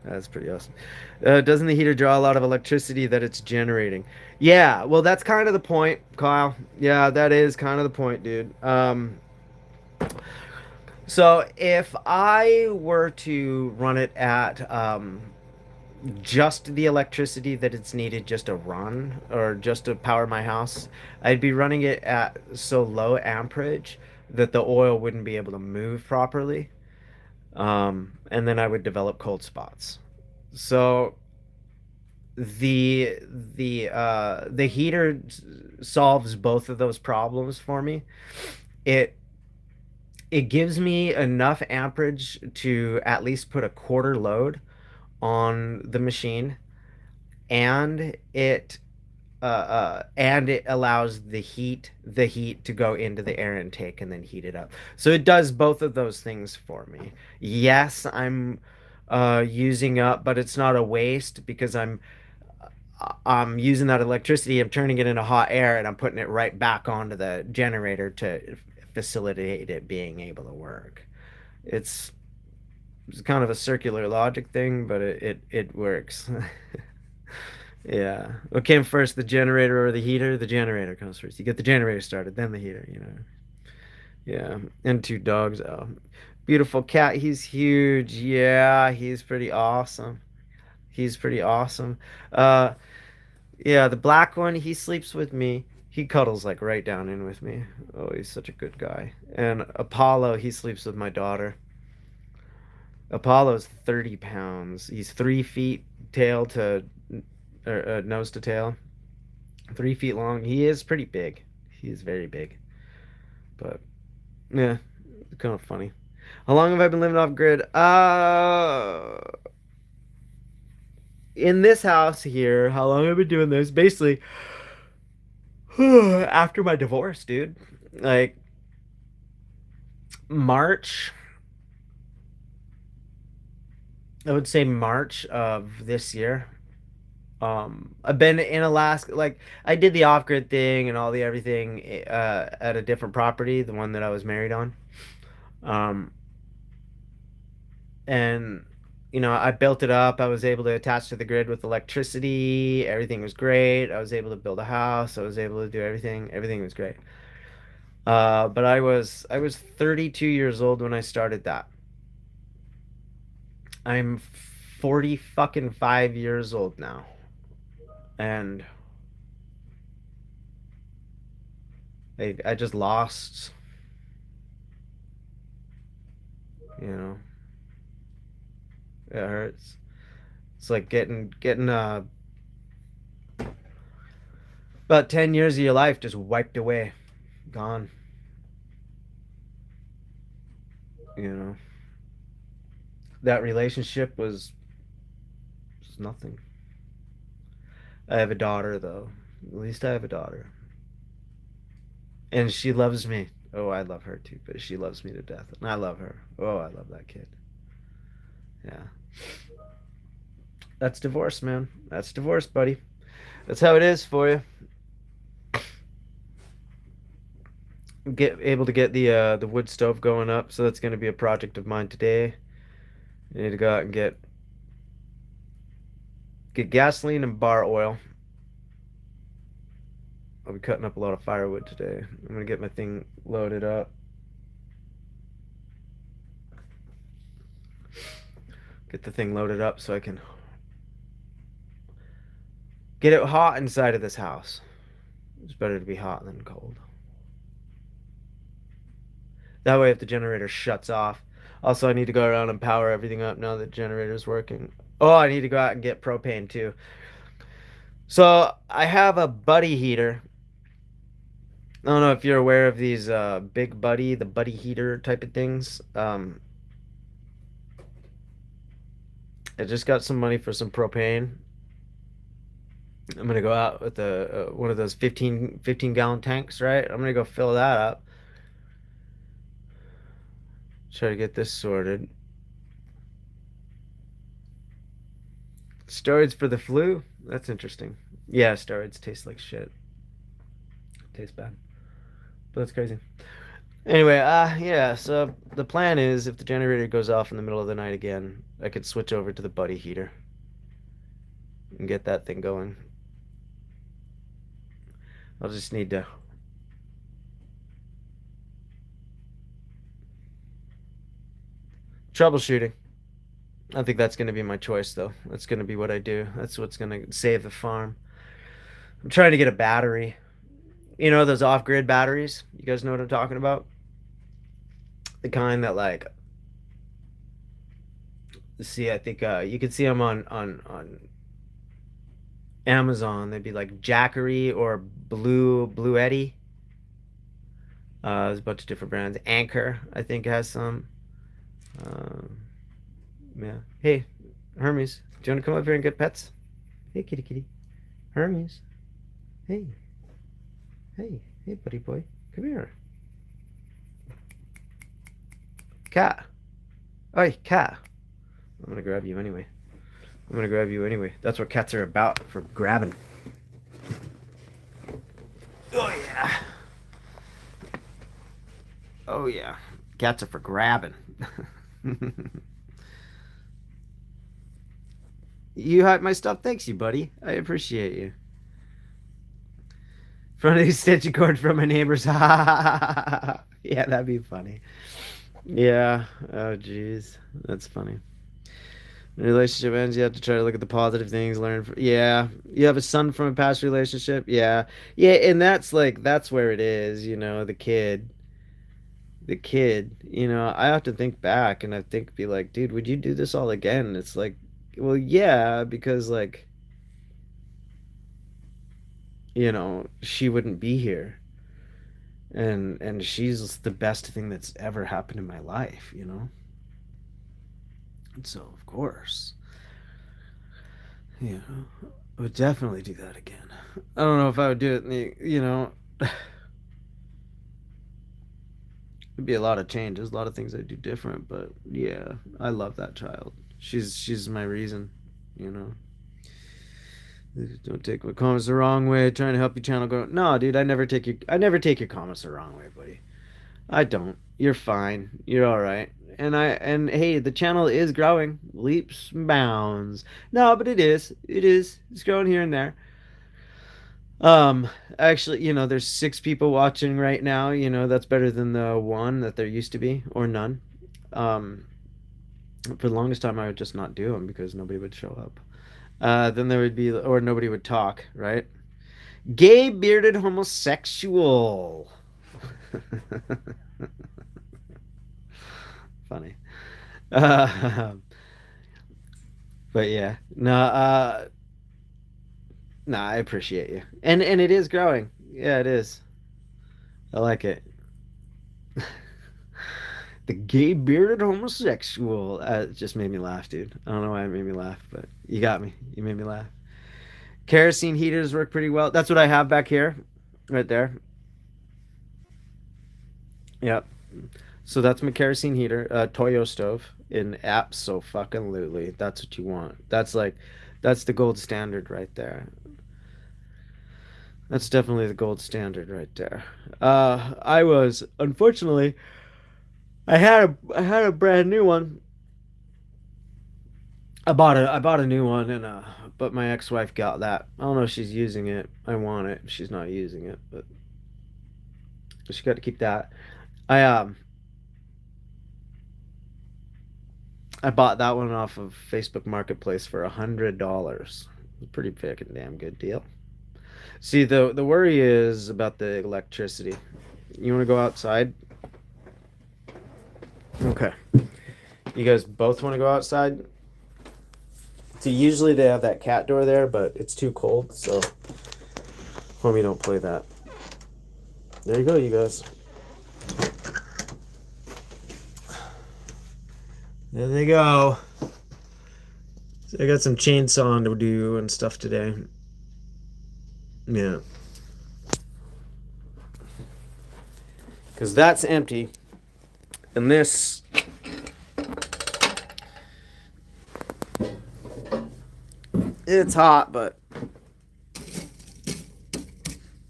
that's pretty awesome. Doesn't the heater draw a lot of electricity that it's generating? Yeah, well, that's kind of the point, Kyle. Yeah, that is kind of the point, dude. So if I were to run it at just the electricity that it's needed just to run or just to power my house, I'd be running it at so low amperage that the oil wouldn't be able to move properly. And then I would develop cold spots. So the the heater solves both of those problems for me. It it gives me enough amperage to at least put a quarter load on the machine, and it allows the heat to go into the air intake and then heat it up. So it does both of those things for me. Yes, I'm using up, but it's not a waste because I'm using that electricity, I'm turning it into hot air, and I'm putting it right back onto the generator to facilitate it being able to work. It's it's kind of a circular logic thing, but it works. Yeah. What came first, the generator or the heater? The generator comes first. You get the generator started, then the heater, you know. Yeah. And two dogs. Oh, beautiful cat. He's huge. Yeah, he's pretty awesome. He's pretty awesome. Uh, yeah, the black one, he sleeps with me. He cuddles like right down in with me. Oh, he's such a good guy. And Apollo, he sleeps with my daughter. Apollo's 30 pounds. He's 3 feet tail to nose to tail, 3 feet long. He is pretty big. He is very big. But yeah, it's kind of funny. How long have I been living off grid? In this house here, how long have I been doing this? Basically, after my divorce, dude. Like March, I would say March of this year. I've been in Alaska. Like I did the off-grid thing and all the everything at a different property, the one that I was married on. Um, and I built it up. I was able to attach to the grid with electricity. Everything was great. I was able to build a house. I was able to do everything. Everything was great. But I was 32 years old when I started that. I'm 40 fucking 5 years old now. And I just lost, you know. It hurts. It's like getting about 10 years of your life just wiped away, gone, you know. That relationship was nothing. I have a daughter though. At least I have a daughter. And she loves me. Oh, I love her too, but she loves me to death. And I love her. Oh, I love that kid. Yeah. That's divorce, man. That's divorce, buddy. That's how it is for you. Get able to get the wood stove going up, so that's going to be a project of mine today. I need to go out and get gasoline and bar oil. I'll be cutting up a lot of firewood today. I'm gonna get my thing loaded up. Get the thing loaded up so I can get it hot inside of this house. It's better to be hot than cold. That way if the generator shuts off. Also, I need to go around and power everything up now that the generator's working. Oh, I need to go out and get propane too. So I have a buddy heater. I don't know if you're aware of these Big Buddy, the buddy heater type of things. I just got some money for some propane. I'm gonna go out with one of those 15 gallon tanks, right? I'm gonna go fill that up. Try to get this sorted. Steroids for the flu? That's interesting. Yeah, steroids taste like shit. Taste bad. But that's crazy. Anyway, yeah, so the plan is if the generator goes off in the middle of the night again, I could switch over to the buddy heater and get that thing going. I'll just need to troubleshooting. I think that's going to be my choice, though. That's going to be what I do. That's what's going to save the farm. I'm trying to get a battery. You know those off-grid batteries? You guys know what I'm talking about? The kind that, like, see, I think you can see them on Amazon. They'd be like Jackery or Bluetti. There's a bunch of different brands. Anchor, I think, has some. Yeah. Hey, Hermes, do you want to come up here and get pets? Hey, kitty kitty. Hermes. Hey. Hey, buddy boy. Come here. Cat. Oi, cat. I'm gonna grab you anyway. That's what cats are about, for grabbing. Oh yeah. Oh yeah. Cats are for grabbing. You hype my stuff? Thanks, you buddy. I appreciate you. Front of the extension cord from my neighbor's. Yeah, that'd be funny. Yeah. Oh, jeez. That's funny. When a relationship ends, you have to try to look at the positive things, learn from, yeah. You have a son from a past relationship? Yeah. Yeah, and that's where it is, the kid. I have to think back and be like, dude, would you do this all again? It's like, well, yeah, because she wouldn't be here. And she's the best thing that's ever happened in my life, And so, of course, I would definitely do that again. I don't know if I would do it it'd be a lot of changes, a lot of things I'd do different, but yeah, I love that child. She's my reason, Don't take my comments the wrong way. Trying to help your channel grow. No, dude, I never take your comments the wrong way, buddy. I don't. You're fine. You're all right. And hey, the channel is growing leaps and bounds. No, but it is. It's growing here and there. Actually, there's 6 people watching right now. That's better than the 1 that there used to be, or none. For the longest time, I would just not do them because nobody would show up. Then there would be, or nobody would talk, right? Gay bearded homosexual. Funny. But yeah, no, I appreciate you, and it is growing. Yeah, it is. I like it. The gay bearded homosexual. It just made me laugh, dude. I don't know why it made me laugh, but you got me. You made me laugh. Kerosene heaters work pretty well. That's what I have back here, right there. Yep. So that's my kerosene heater, Toyo stove in Abso-fucking-lutely. That's what you want. That's the gold standard right there. That's definitely the gold standard right there. I was unfortunately I had a brand new one. I bought a new one and but my ex-wife got that. I don't know if she's using it. I want it. She's not using it, but she got to keep that. I I bought that one off of Facebook Marketplace for $100. Pretty fucking damn good deal. See, the worry is about the electricity. You want to go outside? Okay. You guys both want to go outside? See, usually they have that cat door there, but it's too cold, so homie don't play that. There you go, you guys. There they go. So I got some chainsawing to do and stuff today. Yeah. Because that's empty. And this... It's hot, but...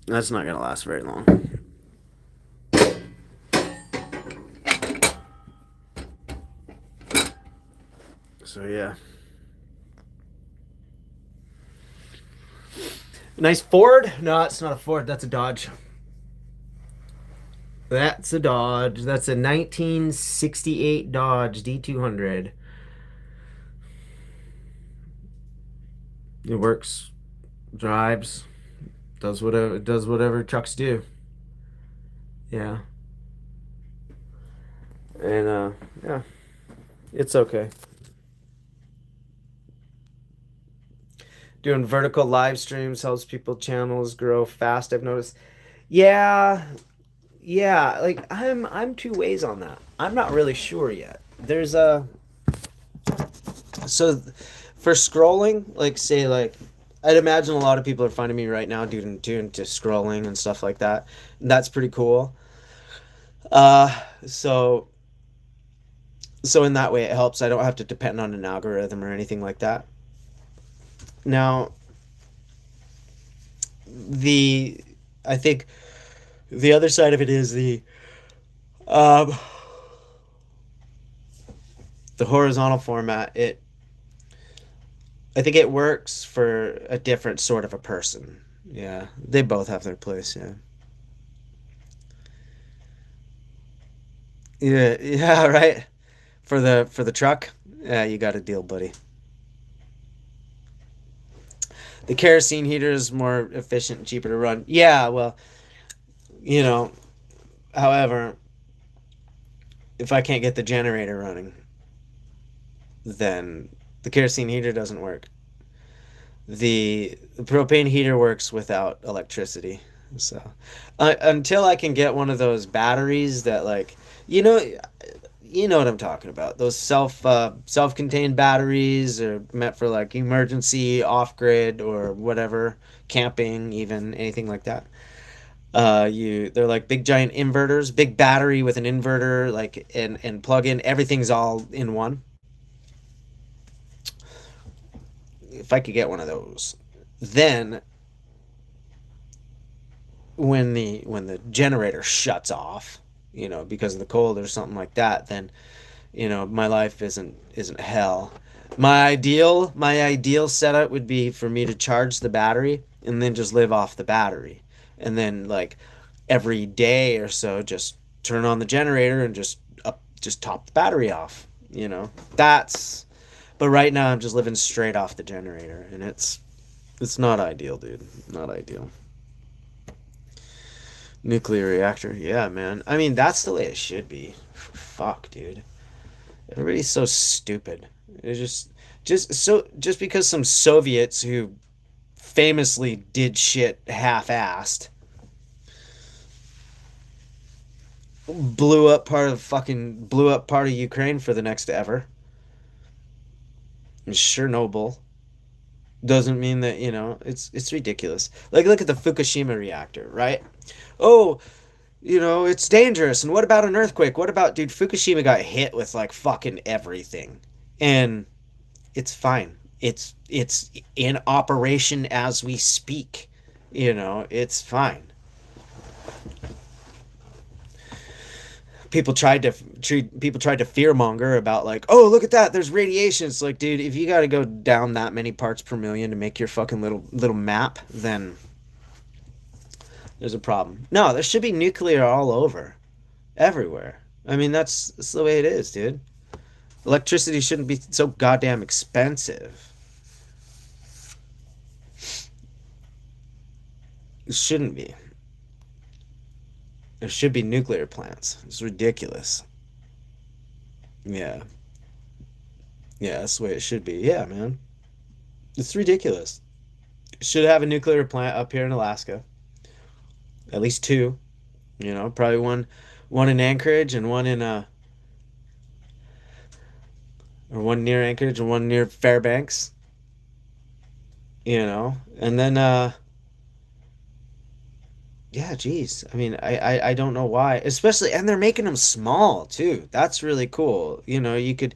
That's not going to last very long. So, yeah. Nice Ford? No, it's not a Ford. That's a Dodge. That's a Dodge. That's a 1968 Dodge D200. It works, drives, does whatever trucks do. Yeah. And yeah. It's okay. Doing vertical live streams helps people channels grow fast, I've noticed. Yeah, yeah, like I'm two ways on that. I'm not really sure yet. There's a so for scrolling, like say like I'd imagine a lot of people are finding me right now doing to scrolling and stuff like that. That's pretty cool. Uh so so in that way it helps. I don't have to depend on an algorithm or anything like that. Now, the I think the other side of it is um, the horizontal format. I think it works for a different sort of a person. Yeah, they both have their place. Yeah, yeah, yeah. Right. For the truck, yeah, you got a deal, buddy. The kerosene heater is more efficient and cheaper to run. Yeah, well, you know, however, if I can't get the generator running, then the kerosene heater doesn't work. The propane heater works without electricity. So until I can get one of those batteries that like you know you know what I'm talking about. Those self-contained batteries are meant for like emergency off-grid or whatever, camping, even anything like that. You they're like big giant inverters, big battery with an inverter like and plug in everything's all in one. If I could get one of those, then when the generator shuts off, because of the cold or something like that, then my life isn't hell. My ideal setup would be for me to charge the battery and then just live off the battery, and then like every day or so just turn on the generator and just top the battery off. That's but right now I'm just living straight off the generator, and it's not ideal, dude. Not ideal. Nuclear reactor. Yeah, man. I mean, that's the way it should be. Fuck, dude. Everybody's so stupid. It's just because some Soviets who famously did shit half-assed blew up part of Ukraine for the next ever. And Chernobyl doesn't mean that, it's ridiculous. Like look at the Fukushima reactor, right? Oh, You know, it's dangerous. And what about an earthquake? What about, dude, Fukushima got hit with like fucking everything. And it's fine. It's in operation as we speak. You know, it's fine. People tried to fearmonger about like, oh, look at that, there's radiation. It's like, dude, if you got to go down that many parts per million to make your fucking little map, then there's a problem. No, there should be nuclear all over, everywhere. I mean, that's the way it is, dude. Electricity shouldn't be so goddamn expensive. It shouldn't be. There should be nuclear plants. It's ridiculous. Yeah. Yeah, that's the way it should be. Yeah, man. It's ridiculous. Should have a nuclear plant up here in Alaska. At least two. You know, probably one in Anchorage and one in or one near Anchorage and one near Fairbanks. You know. And then yeah, geez. I mean, I don't know why. Especially, and they're making them small too. That's really cool. You know, you could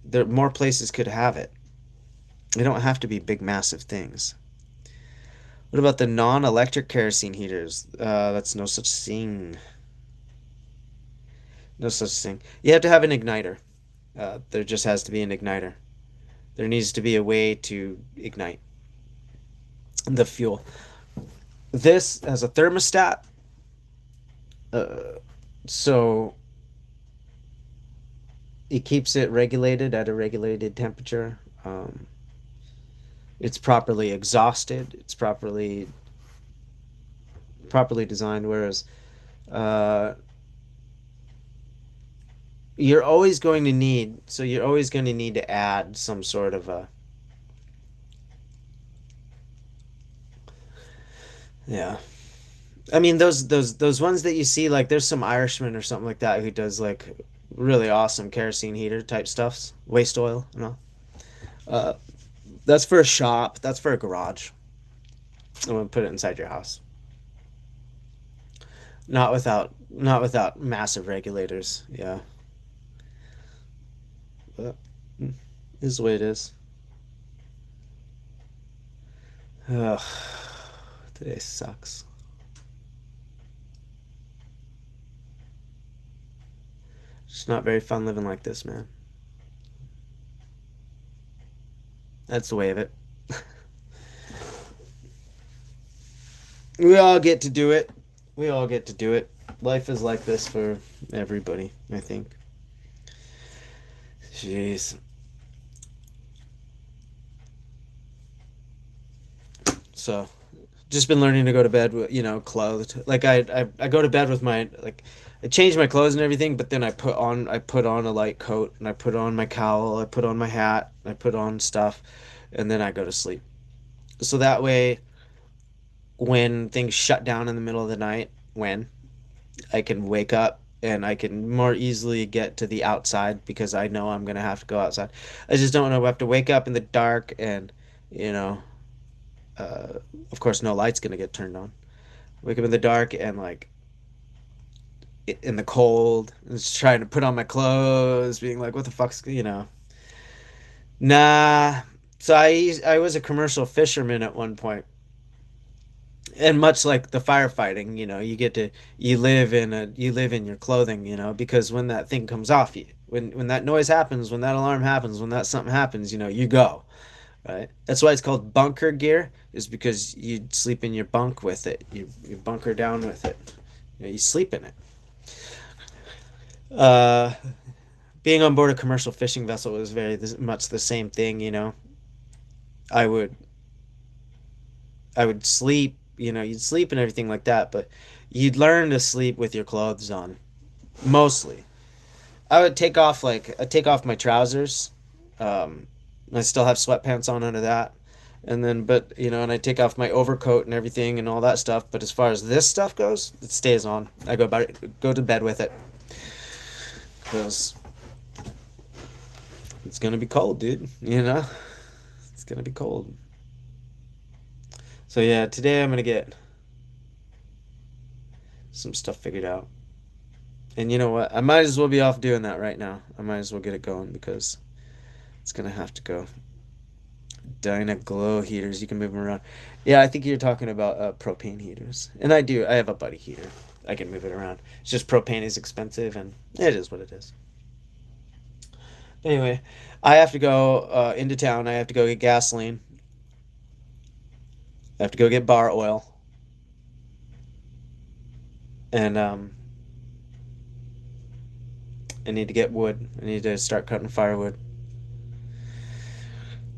there more places could have it. They don't have to be big, massive things. What about the non-electric kerosene heaters? That's no such thing. No such thing. You have to have an igniter. There just has to be an igniter. There needs to be a way to ignite the fuel. This has a thermostat, so it keeps it regulated at a regulated temperature. It's properly exhausted. It's properly designed. Whereas uh, you're always going to need to add some sort of a yeah. I mean those ones that you see, like there's some Irishman or something like that who does like really awesome kerosene heater type stuffs, waste oil, you know. Uh, that's for a shop. That's for a garage. I'm gonna put it inside your house. Not without massive regulators. Yeah, but this is the way it is. Ugh, today sucks. It's not very fun living like this, man. That's the way of it. We all get to do it. We all get to do it. Life is like this for everybody, I think. Jeez. So, just been learning to go to bed with, clothed. Like I go to bed with my like I change my clothes and everything, but then I put on a light coat and I put on my cowl, I put on my hat, I put on stuff, and then I go to sleep. So that way when things shut down in the middle of the night, when I can wake up and I can more easily get to the outside because I know I'm gonna have to go outside. I just don't know. I have to wake up in the dark and you know, uh, of course, no light's gonna get turned on. Wake up in the dark and like in the cold, and just trying to put on my clothes, being like, "What the fuck's?" Nah. So I was a commercial fisherman at one point, and much like the firefighting, you live in your clothing, because when that thing comes off, when that noise happens, when that alarm happens, when that something happens, you go. Right? That's why it's called bunker gear, is because you sleep in your bunk with it. You bunker down with it. You sleep in it. Uh, Being on board a commercial fishing vessel was very much the same thing. I would I would sleep. You'd sleep and everything like that, but you'd learn to sleep with your clothes on, mostly. I'd take off my trousers. Um, I still have sweatpants on under that. And then, but, and I take off my overcoat and everything and all that stuff. But as far as this stuff goes, it stays on. I go to bed with it. Because it's going to be cold, dude. It's going to be cold. So yeah, today I'm going to get some stuff figured out. And you know what? I might as well be off doing that right now. I might as well get it going because it's gonna have to go. Dynaglow heaters, you can move them around. Yeah, I think you're talking about propane heaters. And I do. I have a buddy heater. I can move it around. It's just propane is expensive, and it is what it is. Anyway, I have to go into town. I have to go get gasoline. I have to go get bar oil. And I need to get wood. I need to start cutting firewood.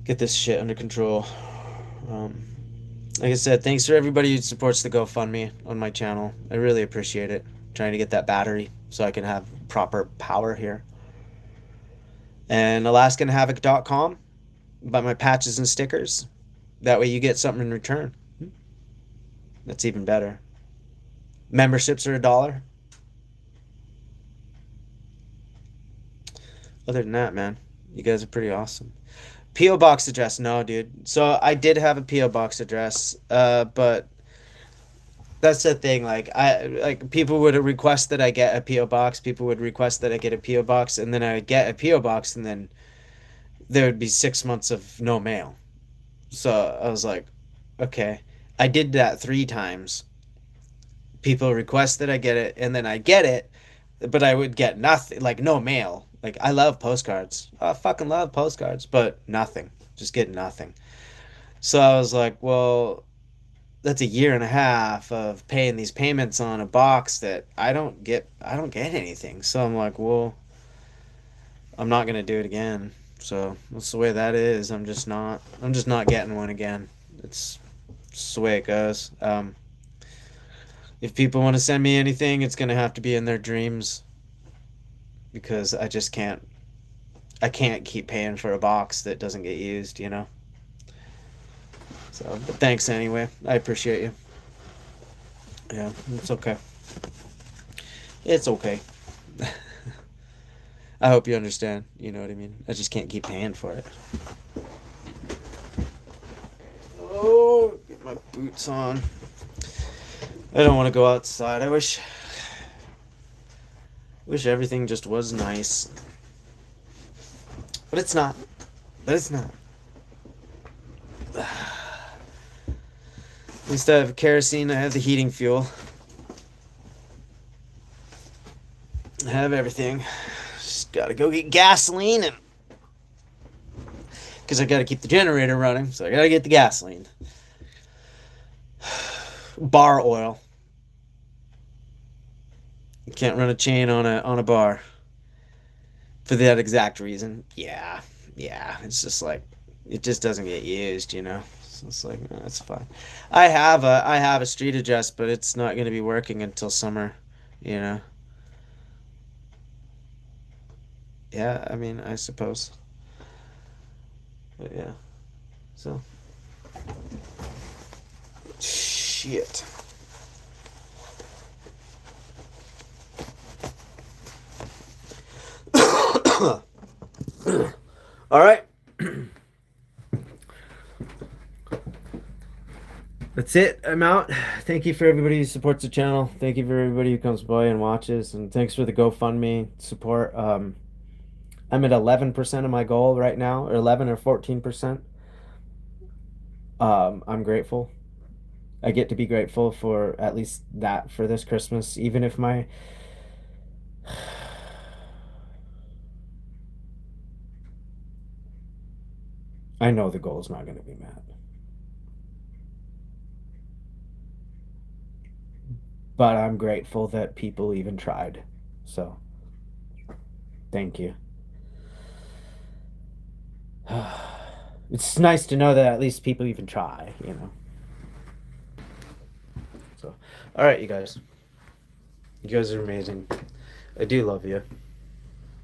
Get this shit under control. Like I said, thanks for everybody who supports the GoFundMe on my channel. I really appreciate it. Trying to get that battery so I can have proper power here. And AlaskanHavoc.com. Buy my patches and stickers. That way you get something in return. That's even better. Memberships are $1. Other than that, man, you guys are pretty awesome. P.O. Box address, no, dude. So I did have a P.O. Box address, but that's the thing. Like people would request that I get a P.O. Box. People would request that I get a P.O. Box, and then I would get a P.O. Box, and then there would be 6 months of no mail. So I was like, okay. I did that 3 times. People request that I get it, and then I get it, but I would get nothing, like no mail. Like, I love postcards. I fucking love postcards, but nothing. Just get nothing. So I was like, well, that's 1.5 years of paying these payments on a box that I don't get anything. So I'm like, well, I'm not going to do it again. So that's the way that is. I'm just not getting one again. It's the way it goes. If people want to send me anything, it's going to have to be in their dreams. Because I just can't keep paying for a box that doesn't get used, you know? So, but thanks anyway. I appreciate you. Yeah, it's okay. It's okay. I hope you understand, you know what I mean? I just can't keep paying for it. Oh, get my boots on. I don't want to go outside. I wish everything just was nice. But it's not. At least I have kerosene, I have the heating fuel. I have everything. Just gotta go get gasoline and... because I gotta keep the generator running, so I gotta get the gasoline. Bar oil. You can't run a chain on a bar. For that exact reason. Yeah. It's just like, it just doesn't get used, you know? So it's like, no, that's fine. I have a street address, but it's not going to be working until summer, you know? Yeah, I mean, I suppose. But yeah. So. Shit. All right. That's it. I'm out. Thank you for everybody who supports the channel. Thank you for everybody who comes by and watches. And thanks for the GoFundMe support. I'm at 11% of my goal right now, or 11 or 14%. I'm grateful. I get to be grateful for at least that for this Christmas, even if my... I know the goal is not going to be met. But I'm grateful that people even tried. So, thank you. It's nice to know that at least people even try, you know. So, all right, you guys. You guys are amazing. I do love you.